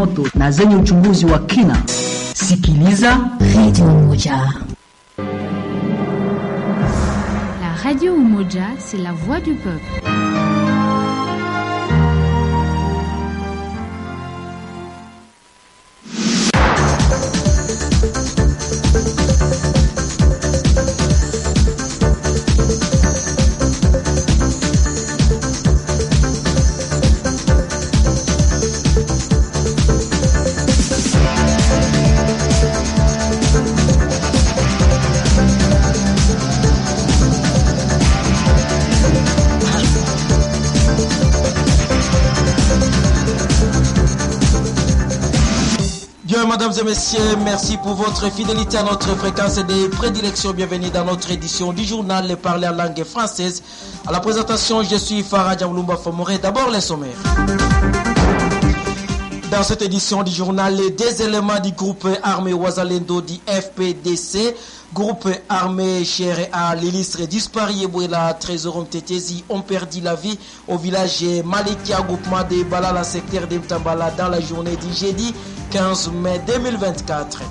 moto na zenye uchunguzi wa kina. Sikiliza Radio Umoja. La Radio Umoja, c'est la voix du peuple. Mesdames et messieurs, merci pour votre fidélité à notre fréquence de prédilection. Bienvenue dans notre édition du journal Les Parler en langue française. À la présentation, je suis Farah Diamoulumba Fomoré. D'abord, les sommaires. Dans cette édition du journal, les deux éléments du groupe armé Ouazalendo du FPDC, groupe armé cher à l'illustre disparu et la Trésorom Tétézi ont perdu la vie au village Malikia, groupement de Balala, secteur de Mtambala, dans la journée du jeudi 15 mai 2024.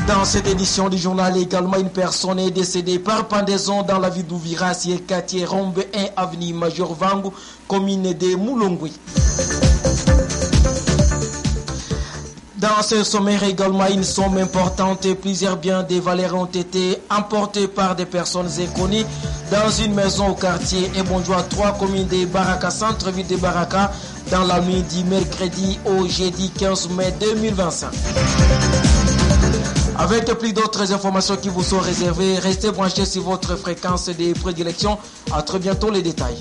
Dans cette édition du journal, également une personne est décédée par pendaison dans la ville d'Ouvira, c'est quartier Rombe 1 avenue Major Vangu, commune de Moulongui. Dans ce sommaire également, une somme importante et plusieurs biens de valeur ont été emportés par des personnes inconnues dans une maison au quartier Ebonjoa 3, commune de Baraka, centre-ville de Baraka, dans la nuit du mercredi au jeudi 15 mai 2025. Avec plus d'autres informations qui vous sont réservées, restez branchés sur votre fréquence de prédilection. À très bientôt, les détails.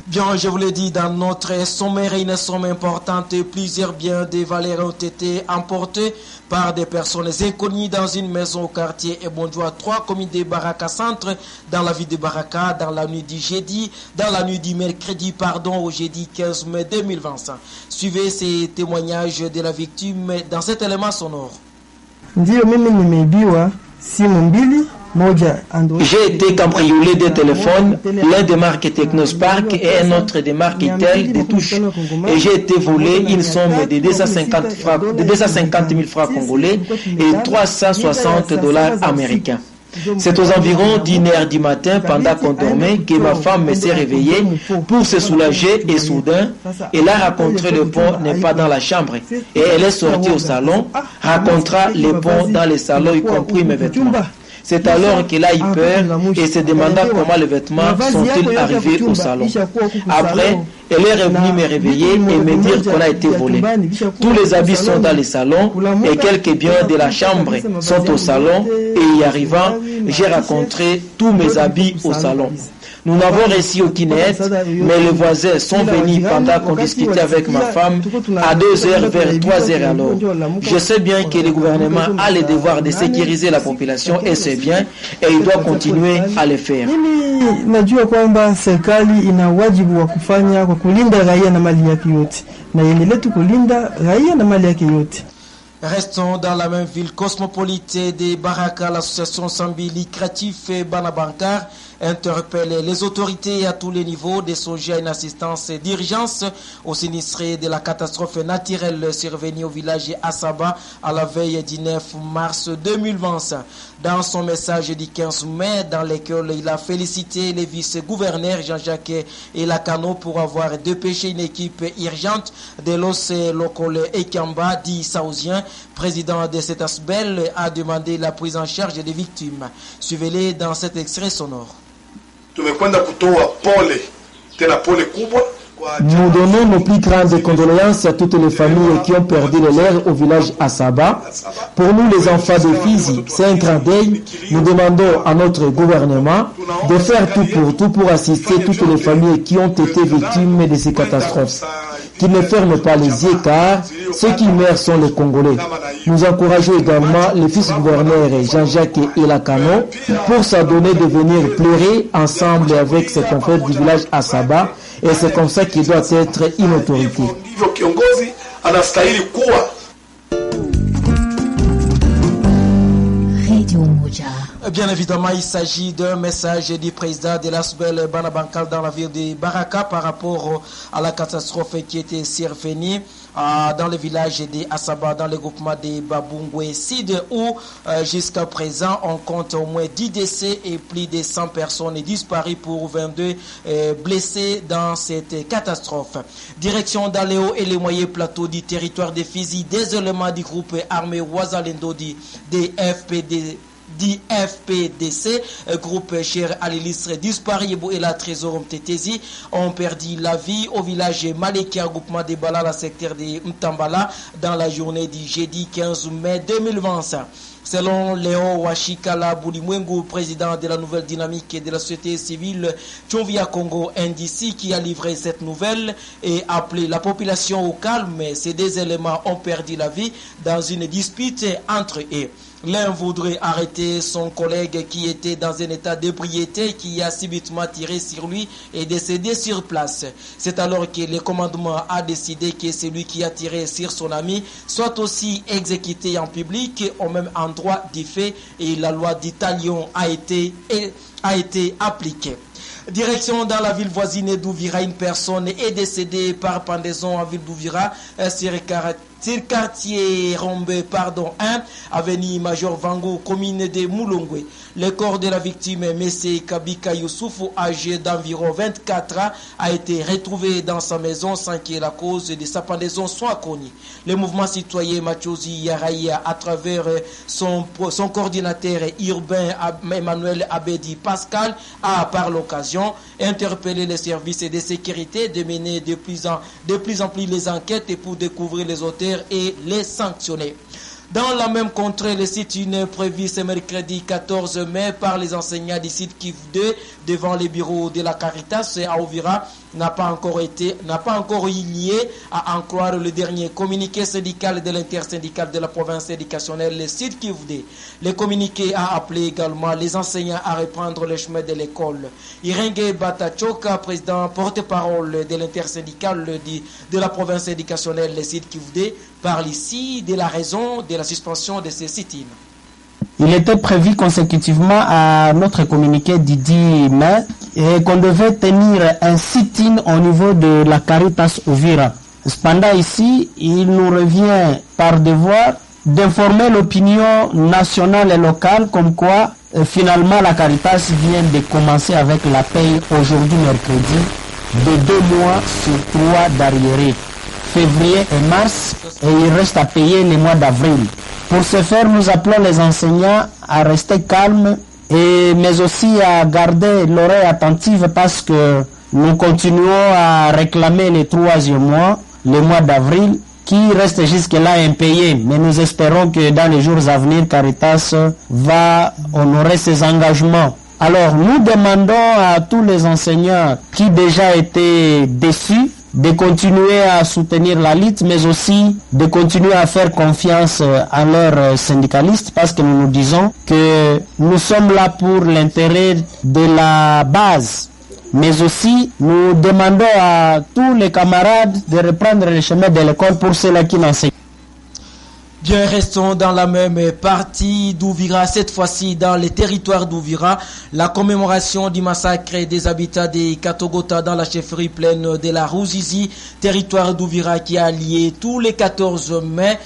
Bien, je vous l'ai dit, dans notre sommaire, une somme importante et plusieurs biens de valeur ont été emportés par des personnes inconnues dans une maison au quartier Ebonjoa 3, commune de Baraka Centre, dans la ville de Baraka, dans la nuit du mercredi, au jeudi 15 mai 2025. Suivez ces témoignages de la victime dans cet élément sonore. J'ai été cambriolé des téléphones, l'un des marques Technospark et un autre des marques Intel de touche. Et j'ai été volé une somme de 250 000 francs congolais et 360 $ américains. C'est aux environs d'1h du matin, pendant qu'on dormait, que ma femme s'est réveillée pour se soulager et soudain, elle a rencontré le pont n'est pas dans la chambre. Et elle est sortie au salon, rencontra le pont dans le salon, y compris mes vêtements. C'est alors qu'elle a eu peur et se demanda comment les vêtements sont-ils arrivés au salon. Après, elle est revenue me réveiller et me dire qu'on a été volé. Tous les habits sont dans le salon et quelques biens de la chambre sont au salon et y arrivant, j'ai rencontré tous mes habits au salon. Nous n'avons réussi aucune aide, mais les voisins sont venus pendant qu'on discutait avec ma femme à 2h vers 3h alors. Je sais bien que le gouvernement a le devoir de sécuriser la population et c'est bien, et il doit continuer à le faire. Najua kwamba serikali ina wajibu wa kufanya kwa kulinda raia na mali yake yote. Na iendelee tu kulinda raia na mali yake yote. Restons dans la même ville cosmopolite de Baraka. L'association Sambi Lucratif et Banabankar interpelle les autorités à tous les niveaux de songer à une assistance d'urgence aux sinistrés de la catastrophe naturelle survenue au village Asaba à la veille du 9 mars 2025. Dans son message du 15 mai, dans lequel il a félicité les vice-gouverneurs Jean-Jacques Elakano pour avoir dépêché une équipe urgente de l'OS Lokole Ekamba, dit saoudien, président de cet ASBEL, a demandé la prise en charge des victimes. Suivez-les dans cet extrait sonore. Nous donnons nos plus grandes condoléances à toutes les familles qui ont perdu les leurs au village Asaba. Pour nous, les enfants de Fizi, c'est un grand deuil. Nous demandons à notre gouvernement de faire tout pour assister toutes les familles qui ont été victimes de ces catastrophes. Qu'ils ne ferment pas les yeux car ceux qui meurent sont les Congolais. Nous encourageons également le vice-gouverneur Jean-Jacques Elakano pour s'adonner de venir pleurer ensemble avec ses confrères du village Asaba. Et c'est comme ça qu'il doit être une autorité. Radio Umoja. Bien évidemment, il s'agit d'un message du président de l'Asbel Banabankal dans la ville de Baraka par rapport à la catastrophe qui était survenue dans le village de Asaba, dans le groupement de Babungwe Sid, où jusqu'à présent on compte au moins 10 décès et plus de 100 personnes disparues pour 22 blessés dans cette catastrophe. Direction d'Aléo et les moyens plateaux du territoire de Fizi, des éléments du groupe armé Ouazalendo des FPDC, groupe cher à l'illustre disparu et la trésor Mtetezi ont perdu la vie au village Malekia, groupement de Bala, la secteur de Mtambala, dans la journée du jeudi 15 mai 2025. Selon Léo Washikala Boulimwengu, président de la nouvelle dynamique de la société civile Tchonvia Congo NDC, qui a livré cette nouvelle et appelé la population au calme, ces deux éléments ont perdu la vie dans une dispute entre eux. L'un voudrait arrêter son collègue qui était dans un état d'ébriété, qui a subitement tiré sur lui et décédé sur place. C'est alors que le commandement a décidé que celui qui a tiré sur son ami soit aussi exécuté en public au même endroit du fait, et la loi d'Italion a été appliquée. Direction dans la ville voisine d'Ouvira, une personne est décédée par pendaison en ville d'Ouvira, sur quartier Rombe 1, avenue Major Vango, commune de Moulongwe. Le corps de la victime, M. Kabika Youssoufou, âgé d'environ 24 ans, a été retrouvé dans sa maison sans que la cause de sa pendaison soit connue. Le mouvement citoyen Machozi Yaraïa, à travers son coordinateur urbain Emmanuel Abedi Pascal, a par l'occasion interpellé les services de sécurité de mener de plus en plus les enquêtes pour découvrir les auteurs et les sanctionner. Dans la même contrée, le sit-in prévu ce mercredi 14 mai par les enseignants du site Kiv 2 devant les bureaux de la Caritas à Ouvira n'a pas encore eu lié, à en croire le dernier communiqué syndical de l'intersyndicale de la province éducationnelle, le site Kiv 2. Le communiqué a appelé également les enseignants à reprendre le chemin de l'école. Irenge Batachoka, président porte-parole de l'intersyndicale de la province éducationnelle, le site Kiv 2, parle ici de la raison de la suspension de ces sit-ins. Il était prévu consécutivement à notre communiqué du 10 mai et qu'on devait tenir un sit-in au niveau de la Caritas Ouvira. Cependant ici, il nous revient par devoir d'informer l'opinion nationale et locale comme quoi finalement la Caritas vient de commencer avec la paye aujourd'hui mercredi de 2 mois sur 3 d'arriérés, février et mars, et il reste à payer les mois d'avril. Pour ce faire, nous appelons les enseignants à rester calmes, mais aussi à garder l'oreille attentive parce que nous continuons à réclamer les 3e mois, le mois d'avril, qui reste jusque-là impayé. Mais nous espérons que dans les jours à venir, Caritas va honorer ses engagements. Alors, nous demandons à tous les enseignants qui déjà étaient déçus de continuer à soutenir la lutte, mais aussi de continuer à faire confiance à leurs syndicalistes, parce que nous nous disons que nous sommes là pour l'intérêt de la base. Mais aussi, nous demandons à tous les camarades de reprendre le chemin de l'école pour ceux-là qui n'enseignent. Bien, restons dans la même partie d'Ouvira, cette fois-ci dans les territoires d'Ouvira. La commémoration du massacre des habitants des Katogota dans la chefferie pleine de la Rouzizi, territoire d'Ouvira qui a lié tous les 14 mai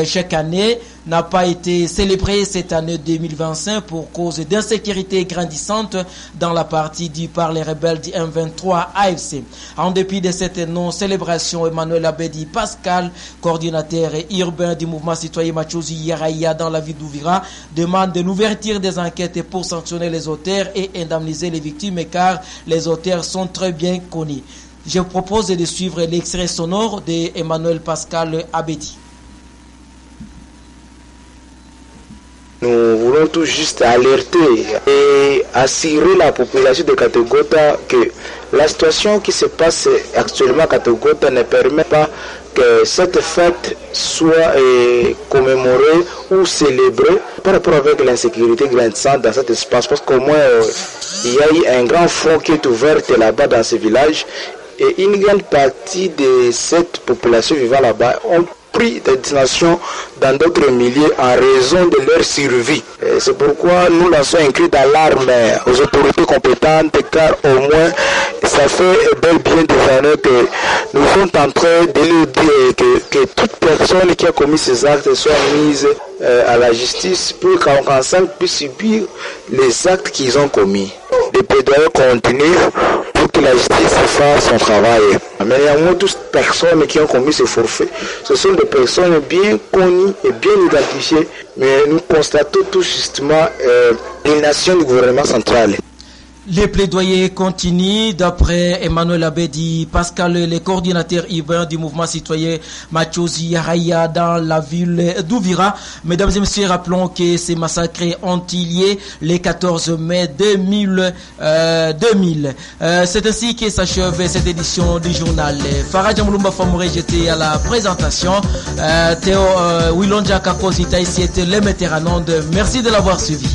chaque année, n'a pas été célébré cette année 2025 pour cause d'insécurité grandissante dans la partie due par les rebelles du M23 AFC. En dépit de cette non-célébration, Emmanuel Abedi Pascal, coordinateur urbain du mouvement citoyen Machozi Yaraïa dans la ville d'Ouvira, demande de l'ouverture des enquêtes pour sanctionner les auteurs et indemniser les victimes car les auteurs sont très bien connus. Je propose de suivre l'extrait sonore de Emmanuel Pascal Abedi. Nous voulons tout juste alerter et assurer la population de Katogota que la situation qui se passe actuellement à Katogota ne permet pas que cette fête soit commémorée ou célébrée par rapport avec l'insécurité grandissante dans cet espace. Parce qu'au moins, il y a eu un grand front qui est ouvert là-bas dans ce village. Et une grande partie de cette population vivant là-bas ont pris des destinations dans d'autres milieux en raison de leur survie. C'est pourquoi nous lançons un cri d'alarme aux autorités compétentes, car au moins ça fait bel bien des années que nous sommes en train de nous dire que toute personne qui a commis ces actes soit mise à la justice pour qu'ensemble puisse subir les actes qu'ils ont commis. Les plaidoyers continuent pour que la justice fasse son travail. Mais néanmoins, toutes les personnes qui ont commis ce forfait, ce sont des personnes bien connues et bien identifiées, mais nous constatons tout justement l'inaction du gouvernement central. Les plaidoyers continuent. D'après Emmanuel Abedi Pascal, le coordinateur urbain du mouvement citoyen Machozi Yaraya dans la ville d'Ouvira. Mesdames et messieurs, rappelons que ces massacres ont eu lieu le 14 mai 2000. C'est ainsi que s'achève cette édition du journal. Farah Djamboulumba Famouré, j'étais à la présentation. Théo Wilonja Kakosita ici était le metteur en onde. Merci de l'avoir suivi.